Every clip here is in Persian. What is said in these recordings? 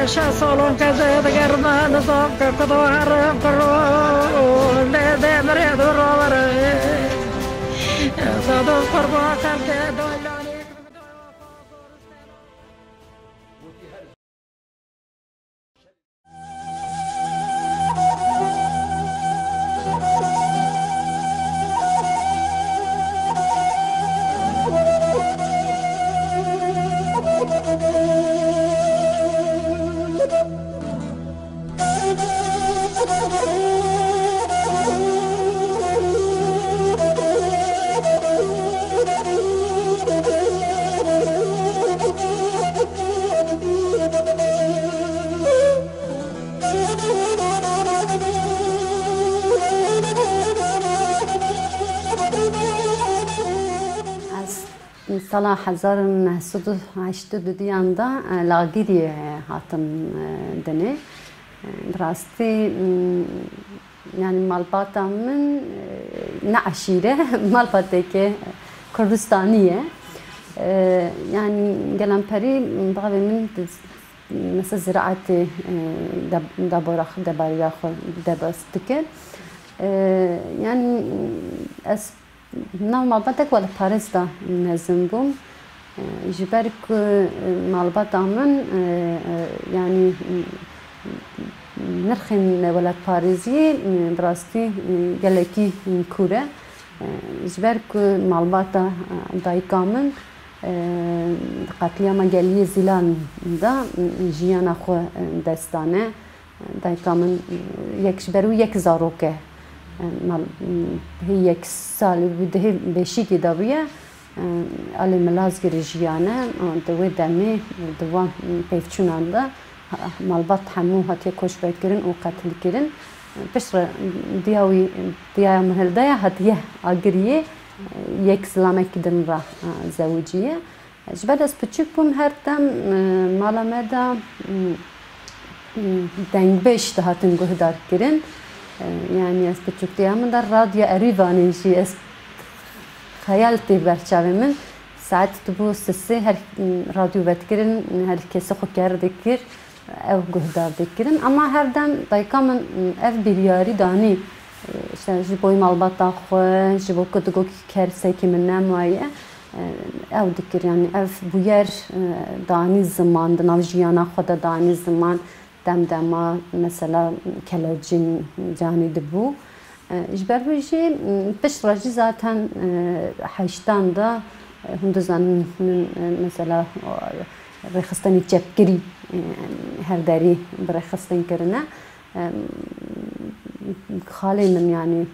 شا سالون كذا تقرنا نصاب كقطوار كرون ده مريض الرابر صادق قربا كرت دولاني سال 1982 yanda Lagiri hatım dene. Rastı yani Malbatamın ne aşire Malbat'taki Kurdistaniye. Yani gelen peri bağımın mesela ziraatı dabarıya dabastık. Yani as Malbatak ولی پاریس دا نزدم بوم جبرک مالباتامن یعنی نرخن ولاد پاریزی براستی گلکی کوره جبرک مالباتا دایکامن قتلیام گلی زیلان دا جیانا خو دستانه دایکامن یک جبرو یک زاروکه هی یک سال بوده بهشی که داویه علی ملازگیر جیانه دوی دمی دوام پیفچونانده مالبات همو هاتی کش باید کرن و قتل کرن پشت دیای مهلده هاتیه آگریه یک سلامه کدن را زوجیه جبد از پچک بوم هر دم مالامده دنگ بیش دهاتن گهدار کرن yani az küçüklüğümde de radyo Erivan'ın şey az hayalti berçavimin saat bu sesi her radyo vetkirin herkese xokar dikir ev guhdar dikirin ama herden daykamın ev bir yari dani işte jiboy malbata xo jibo kutugo kerse kimin namaye ev dikir yani ev bu yer dani zamandı navjiyana xoda dani zaman دما مثلا کلاجین جانی دبو جبر بيجي بش راجي زاتن حشتان دا هندوزان مثلا رخصتني جبكري هر داري برخصتن كرنا خالي من يعني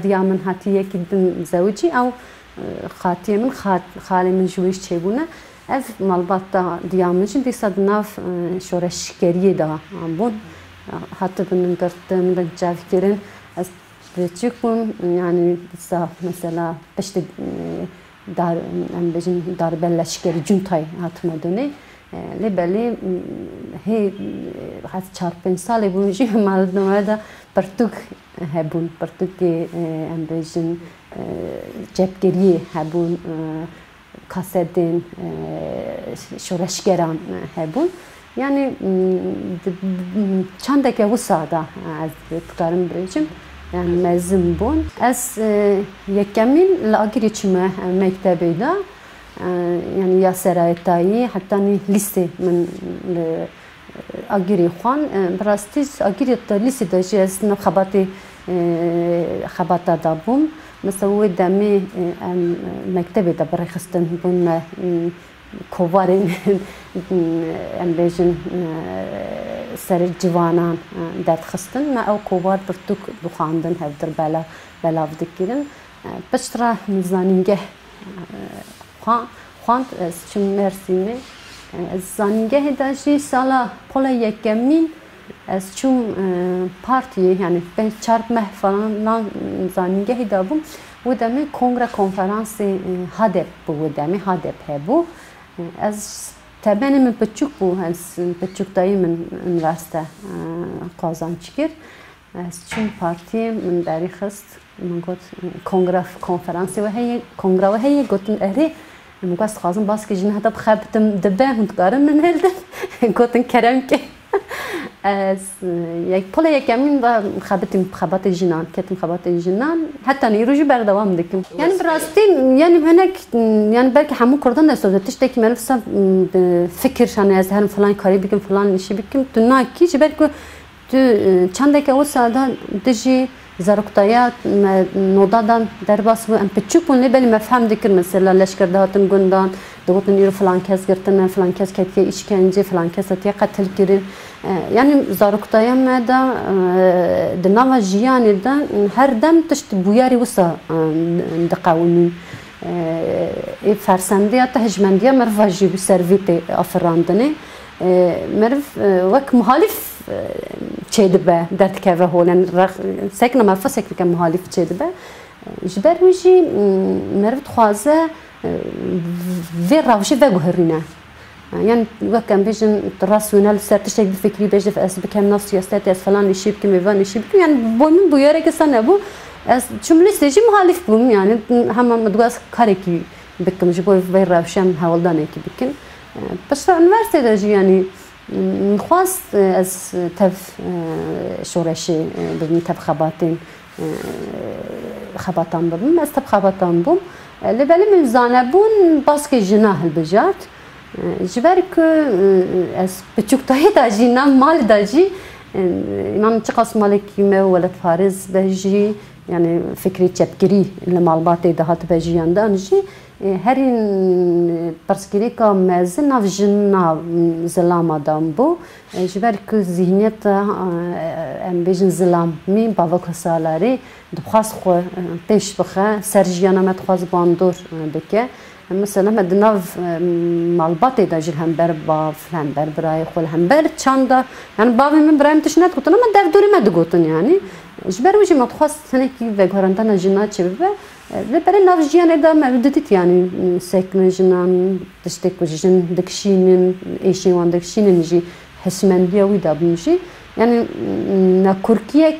ديامن هاتيه كدن زوجي او خاتيه من خالي من جويش تشيبونه ev malbatta diyamıcın disadnaf şoreşkeriye da ambon hatta bunun kartımda cevkerin az küçüküm yani mesela işte dar ambejin darbelleşkeri cuntay hatmadını lebeli he hat çarpın sale bu şey maldomada partuk hebun partuk ambejin cevkeriye hebun kasedin şoreşgeran hebun yani çandaki vusada az tutarım biricim yani mezun bun az yekemil lagir içime mektebeyda yani ya serayetayı hatta ni lise min agiri xan brastiz agiri lisede jes nakhabati khabata da bum مثلا دمی مکتبی دا برای خستن بون کوارین ام بیشن سر جوانان داد خستن ما او کوار برتوک بخاندن هفدر بلا ودکیرن بشتره مزانینگه خواند چون مرسیمه زانینگه داشتی سالا پولا یکمین از چون پارتی یعنی به چارب محفلان زانینگه هدابم و دمی کنگره کنفرانسی هدف بود دمی هدف هبو از تبانی من بچوک بود از بچوک دایی من انوسته قازان چکر از چون پارتی من داری خست من گفت کنگره کنفرانسی و هی کنگره و هی گفتن اره مقاس خازن باس که جن هتا بخابتم دبه هند کارم من هلدم گوتن کرم که از یک پول یکمین و خابتم خابت جنان کتم خابت جنان حتی نیروجی بردوام دکم یعنی براستی یعنی هنک یعنی belki همون کردن دستوده تشتی که من فسا فکرشانه از هر فلان کاری بکن فلان نشی بکن تو ناکی چه belki تو چند که او ساده دجی زارکتایا نودادان درباس و ام بتشوفون لبلی مفهوم دکر مثلا لشکر دهاتن گندان دوتن یرو فلان کس گرتن فلان کس کتی işkence فلان کس تی قتل کردن yani زارکتایا مدا دنوا جیانی دا هر دم تشت بویاری وسا دقاونی فرسندی تا هجمندی مرفاجی بسرویت آفراندنه مرف وک مخالف چیده به دت که و هولن سکن مرفا سکن که مخالف چیده به جبر ویجی مرف خوازه و راوشی و گهرینه يعني وكان بيجن راسونال سرتشتك بفكري بيجي في أسباب كم نفس سياسات أس فلان يشيب كم يفان يشيب يعني بومن بويرك سنة بو أس شملي سيجي مخالف بوم يعني هم مدرس كاريكي بكم جبوا في راوشام هولداني كي بكن بس الأنفرسيتي درجي يعني نخواس أس تف شورشي بدن تف خباتين خباتان بوم أس تف خباتان بوم اللي بالي من زانبون باسكي جناح البجات جبرك أس بتشوكتاي داجي نام مال داجي إمام تقص مالك يوم ولد فارس بهجي يعني فكرة تبكري المعلومات دهات بهجي عندانجي هرين برسكريكا مازن نافجنا زلام دامبو جبرك ذهنية أم بيجن زلام مين بابك سالاري دخاص خو تيش بخا سرجيانا ما تخاص باندور بكه مثلا مدناف مالباتي داجر هم بر باف هم بر براي خول هم بر چاندا يعني بابي من برايم تشنات قلت انا در دوري ما دقوتن يعني جبر وجي ما تخص سنكي وغورندانا جنات شبه لبري ناف جيان ادا مبدتت يعني سكن جنان تشتك وجن دكشين ايشين وان دكشين نجي حسمنديه ويدا بنجي يعني نا كوركيه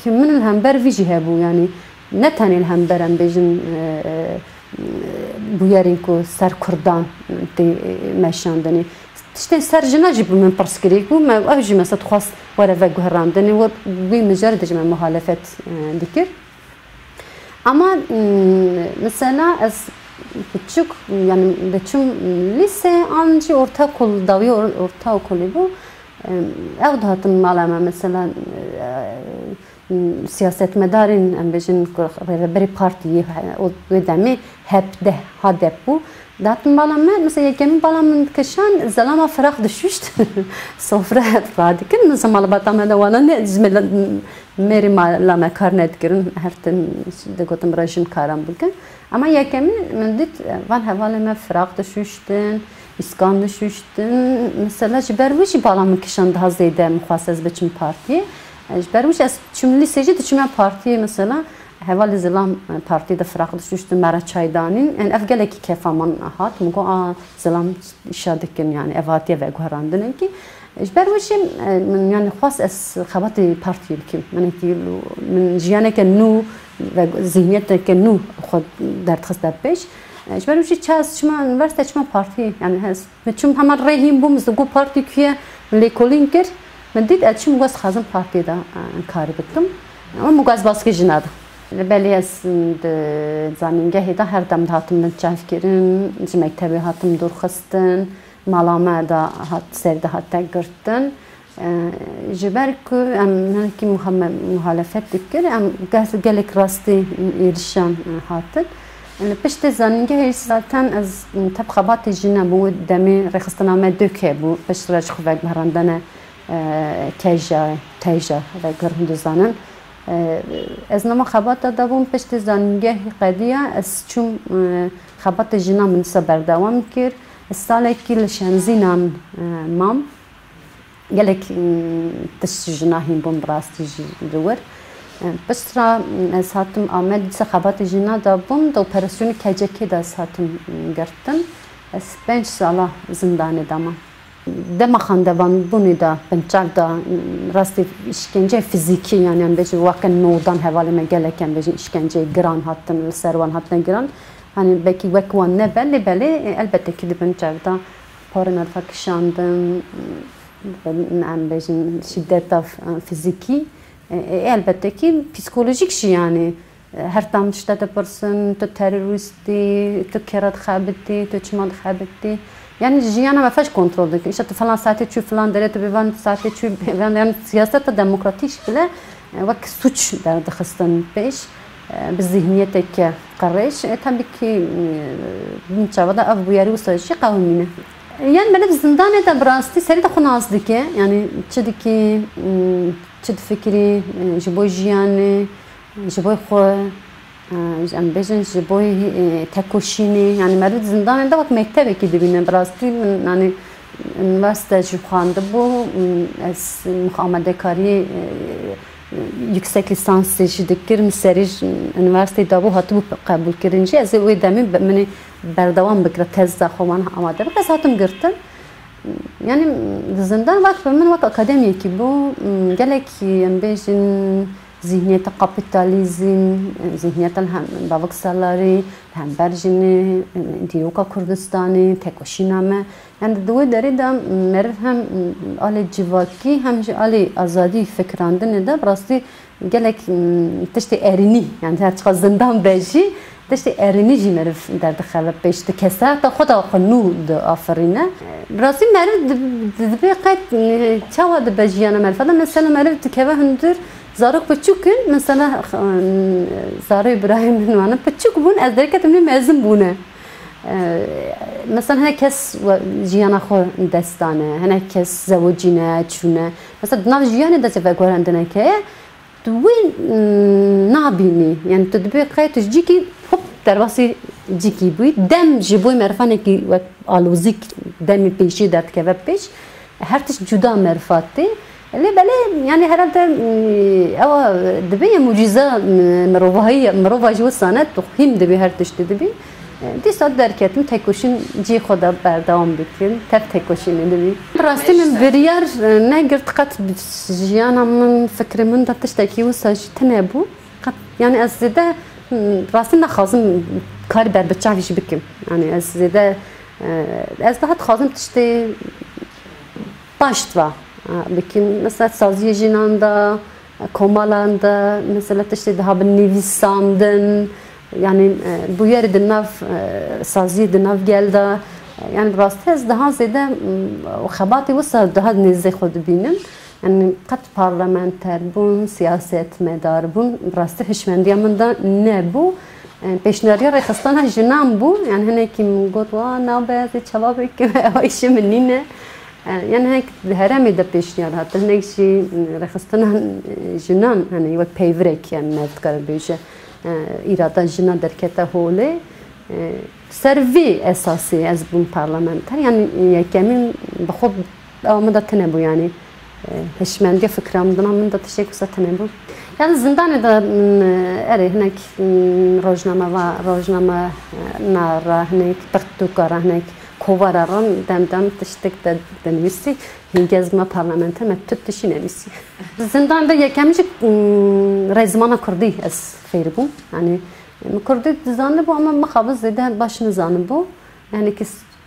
كمن الهمبر فيجي هبو يعني نتاني الهمبر ام بيجن بویارینکو سر کردان تی ماشاندنی تشتین سر جناجی من پرسکریک و ما اوجی مثلا خواست وره و گهراندنی و بی مجرد جمع مخالفت دکر اما مثلا از بچوک yani بچوم lise anci ortaokul davi ortaokulu bu evde hatım malama mesela siyasetmedarın ambejin rehberi partiyi o demi hep de hadep bu datım balama mesela yekemin balamın kışan zalama fıraq düşüşt sofra radikin mesela malabatam da wana ne zmela meri malama karnet girin her tem de gotum rajin karam bugün ama yekemin mendit van havaleme fıraq düşüştün iskan düşüştün mesela jiberwiş balamın kışan daha zeyde muhasez biçim partiyi برمیش از چملی سجید چمن پارتی مثلا هوال زلام پارتی دفرق دشت مرا چایدانین ان افگله کی کفامان هات مگو زلام شادکن yani evatiye ve guharandın ki برمیشیم yani خاص از خبات پارتی کی من کی من جیانه که نو و ذهنیت که نو خود در تخص در پیش برمیشی چاس چما üniversite چما پارتی yani هست چون همه رهیم بوم زگو پارتی کیه لیکولین کرد من دید اتشی مگاز خازم پارتی دا کاری بکتم اما مگاز باسکی جنادا بلی از زمینگه دا هر دم هاتم من چاف کرن مکتبی هاتم دور خستن مالامه دا هات سر دا هات گرتن جبر که ام کی مخالفت دکر ام گلک راستی ایرشان هاتد پشت زمینگه هیچ zaten از تبخبات جنا بود دمی رخصتنامه دکه بود پشت راج خوب مهرندانه تیجا و گرم دزانن از نما خبات دادم پشت زنگه قدیه از چون خبات جنا من سبر دوام کرد سالی که لشنزینم مام گلک تش جناهیم بوم براستی دور پس را از هاتم آمد خبات جنا دادم دو اپراسیون کجکی دست هاتم گرتن از 5 ساله زندان دامم دم خاندوان بونی دا پنچاق دا راستی işkence fiziki yani beji vakın nodan havale megale ken beji işkence gran hattın servan hattın gran hani belki vekvan ne belli elbette ki de ben çavda parana fakşandım ben bejin şiddet fiziki elbette ki psikolojik şey yani her tam işte de person to teröristi to kerat khabiti to çmad khabiti yani jiyana ma faş kontrol dik işte falan saate çü falan dere tabi van saate çü yani siyasette demokratik bile vak suç derdi xistan peş biz zihniyetek qarreş tabii ki bin çavada av bu yeri usajı qavmine yani benim zindane de brasti seri de xunazdı ki yani çidiki çid fikri jibo jiyane jibo xo am bejin jibo tekoşini yani merud zindane de vak mektebe ki dibine brasti yani üniversite jixandı bu es muhammedekari yüksek lisans seçtikir miseri üniversitede bu hatı bu kabul kirinci az o demi beni berdavam bikra tezda xoman amade bas hatım girtin yani zindan vakt ben vakt akademiye ki bu gelek bejin zihniyete kapitalizm zihniyetten hem babaksalları hem berjini diyoka Kurdistan'ı tekoşiname yani doğu deri de merv hem ali civaki hem ali azadi fikrandın da burası gelek tişte erini yani her çıkan zindan beji tişte erini jimerv derdi xalıp beşte keser ta xoda xnu da aferine burası merv de kayıt çava da bejiyana merfada mesela merv tikeve hündür zarok küçükün mesela Zara İbrahim'in vanı küçük bun az derket mi mezun bune mesela herkes jiyana xo destane herkes zavujine çune mesela nav jiyana da sefer görendine ki tuwin nabini yani tedbir kayıt jiki hop dervasi jiki bu dem jiboy merfane ki aluzik demi peşi dert keve peş her tiş juda merfati بله يعني هرده أو دبي معجزة مروفة جو سنة تقيم دبي هر تشت دبي دي صد دركتم تكوشين جي خدا بردام بكين تف تكوشين دبي راستي من بريار نقدر قط جيانا من فكر من ده تشتكي وساج تنابو قط يعني أزيده راستي نخازم كار بر بتشافيش بكم يعني أزيده أزده خازم تشتي باشتوا Bikim mesela saziye jinanda, komalanda, mesela işte daha bir nevisandın, yani bu yeri de nav saziye de nav geldi, yani biraz tez daha zede o xabatı varsa daha nezih oldu benim, yani kat parlamenter bun, siyaset medar bun, biraz da hişmendiyamında ne bu? Peşneriye rekastana jinan bu, yani hani kim gotwa nabeze çabuk ki o işi menine. Yani hek herami de peşniyar hatta ne şey rekastana jinan hani vak pevrek yani net karabışı irada jinan derkete hole servi esası az bu parlamenter yani yekemin baxob amada tane bu yani heşmendiye fikramdan amında teşekkür satane bu yani zindan da eri hnek rojnama nara hnek taktukara hnek kovararın demdem tiştek de denmesi hingezme parlamenter mettut tişinemesi zindan da yekemcik rezmana kurdi es ferbum yani kurdi zanlı bu ama mekhabız zede başını zanlı bu yani ki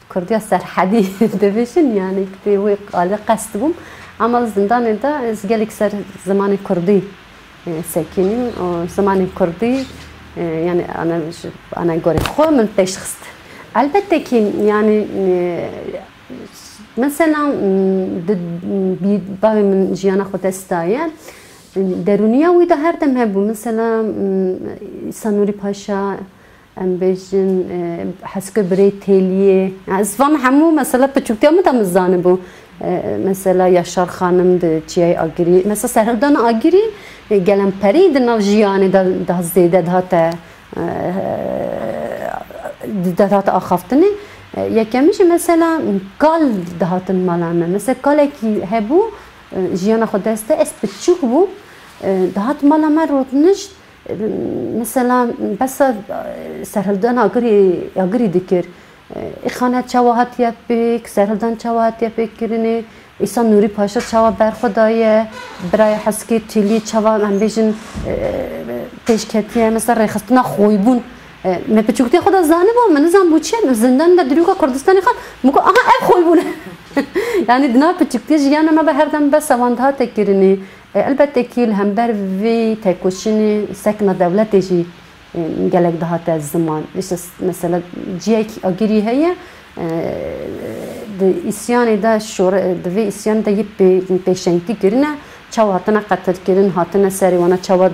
kurdiya serhadi demişin yani ki bu qali qasbum ama zindan da ez gelik ser zamanı kurdi sekinim o zamanı kurdi yani ana göre xomun peşxist elbette ki yani mesela bir bavimin jiyana xodestaya deruniya uyda her dem hebu mesela Sanuri Paşa bejin haskı birey teliye azvan hamu mesela küçükte mi tamızanı bu mesela Yaşar Hanım da çiyay agiri mesela Serhildan agiri gelen peri de nav jiyani da zede daha axaftını yekemiş mesela kal dahatın malana mesela kale ki hebu jiyana xodeste es küçük bu dahat malama rotniş mesela bas Serhildan agiri dikir İxanet çavahat yapık Serhildan çavahat yapık kirini İsa Nuri Paşa çava berxodaya برای حسکی تیلی چوا من بیشن پیشکتیه مثلا رخصتنا خویبون ما بچوکتی خدا زانه با من زن بوچه زندان در دریوکا کردستانی خان مگو آها اب خوی بونه یعنی دنا بچوکتی جیان ما به هر دم بس واندها تکرینی البته کیل هم بر وی تکوشنی سکن دولت جی گلک دهات از زمان مثلا جیک اگری هیا د اسیان دا شور د وی اسیان دا یه پیشنگی کرینه چاو هاتنا قتل کردن هاتنا سری وانا چاو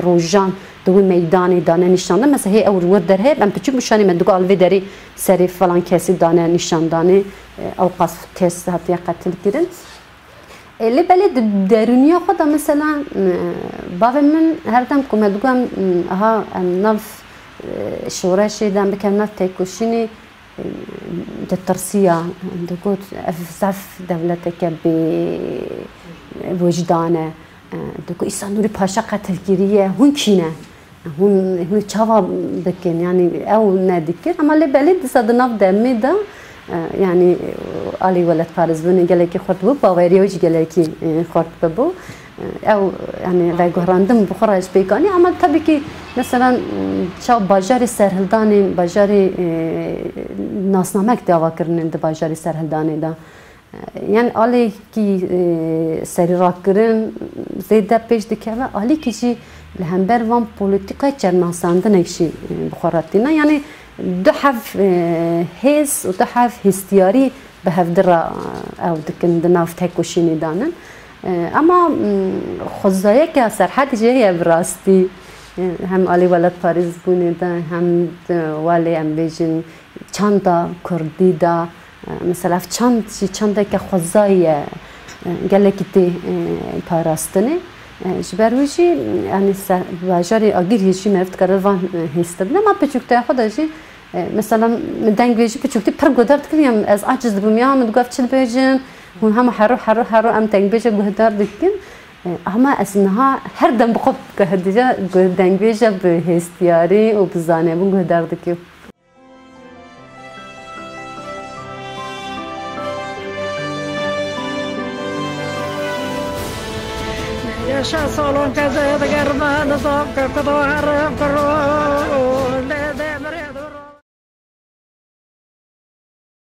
روزان دوی میدانی دانه نشانده مثلا هی اور ور در هی من بچوک مشانی من دوگال وی داری سری فلان کسی دانه نشاندانه او قصف کس هاتی قتل کردن لی بله درونیا خدا مثلا باو من هر دم کم دوگم ها نف شورشی دم بکن نف تیکوشینی الترسية تقول زعف دولتك بوجدانه تقول إنسان نوري باشا قتل كريه هون كينا هون شوا دكين يعني أو نادكين أما اللي بالي صدنا في دمي ده يعني علي ولد فارس بني قال لك خرط بو باوري وجه قال لك خرط ببو او يعني رايقراندم بخراج بيكاني اما tabii ki مثلا شاو باجاري سرهلداني باجاري ناسنامك دعوا كرن د باجاري سرهلداني دا يعني علي كي سري راكرن زيدا پیش دكوا علي كي لهمبر وان بوليتيكا چرناساندن اكشي بخاراتينا يعني دحف هيس ودحف هستياري بهفدرا او دكن دناف تاكوشيني دانن اما خزایه که سرحد جایی براستی هم علی ولد فارز بونه دا هم ولی ام بیجن چند کردی دا مثلا چند که خزایه گله کتی پاراستنه جبرویشی یعنی باجاری آگیر هیچی مرفت کرد وان هستد نه ما بچوکته خودشی مثلا دنگ بیجی بچوکتی پر گذرد کردیم از عجز بمیام دگفت چل بیجن هون هم حرو ام تنگ بیجه گهدار دکن اما اسنها هر دم بخوب گهدیجا دنگ بیجه به هستیاری و بزانه بون گهدار دکن يا سالون كذا دقر ما نصاب كذا هرب كرو